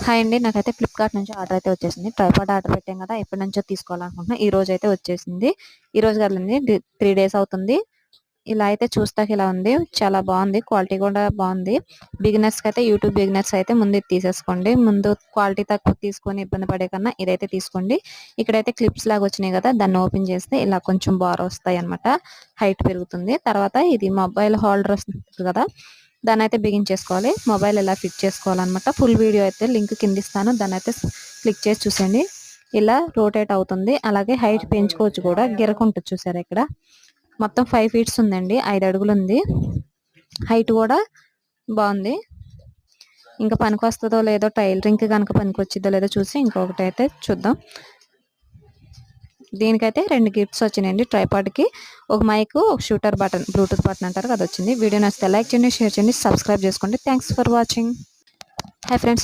Hi అండి. నాకైతే Flipkart నుంచి ఆర్డర్ అయితే వచ్చేసింది. ట్రైపాడ్ ఆర్డర్ పెట్టాం కదా! ఎప్పటినుంచో తీసుకోవాలనుకుంటున్నా. ఈ రోజైతే వచ్చేసింది. ఈ రోజు కాదులెండి 3 డేస్ అవుతుంది. ఇలా అయితే చూస్తాకి ఇలా ఉంది. చాలా బాగుంది. క్వాలిటీ కూడా బాగుంది. బిగినర్స్‌కైతే యూట్యూబ్ బిగినర్స్ అయితే ముందు ఇది తీసేసుకోండి. ముందు క్వాలిటీ తక్కువ తీసుకొని ఇబ్బంది పడే కన్నా ఇదైతే తీసుకోండి. ఇక్కడైతే క్లిప్స్ లాగా వచ్చినాయి కదా! దాన్ని ఓపెన్ చేస్తే ఇలా కొంచెం బార్ వస్తాయన్నమాట. హైట్ పెరుగుతుంది. తర్వాత ఇది మొబైల్ హోల్డర్ వస్తుంది కదా! దాన్నైతే బిగించేసుకోవాలి. మొబైల్ ఎలా ఫిట్ చేసుకోవాలన్నమాట. ఫుల్ వీడియో అయితే లింక్ కింద ఇస్తాను. దాన్నైతే క్లిక్ చేసి చూసేయండి. ఇలా రొటేట్ అవుతుంది. అలాగే హైట్ పెంచుకోవచ్చు కూడా. గిరకుంటుంది చూసారా ఇక్కడ. మొత్తం 5 ఫీట్స్ ఉందండి. 5 అడుగులు ఉంది. హైట్ కూడా బాగుంది. ఇంకా పనికొస్తుందో లేదో టైలరింగ్కి కనుక పనికొచ్చిద్దో లేదో చూసి ఇంకొకటి అయితే చూద్దాం. దీనికైతే 2 గిఫ్ట్స్ వచ్చినాయండి. ట్రైపాడ్కి ఒక మైక్, ఒక షూటర్ బటన్, బ్లూటూత్ బటన్ అంటారు అది వచ్చింది. వీడియో నచ్చితే లైక్ చేయండి, షేర్ చేయండి, సబ్స్క్రైబ్ చేసుకోండి. Thanks for watching. Hi friends.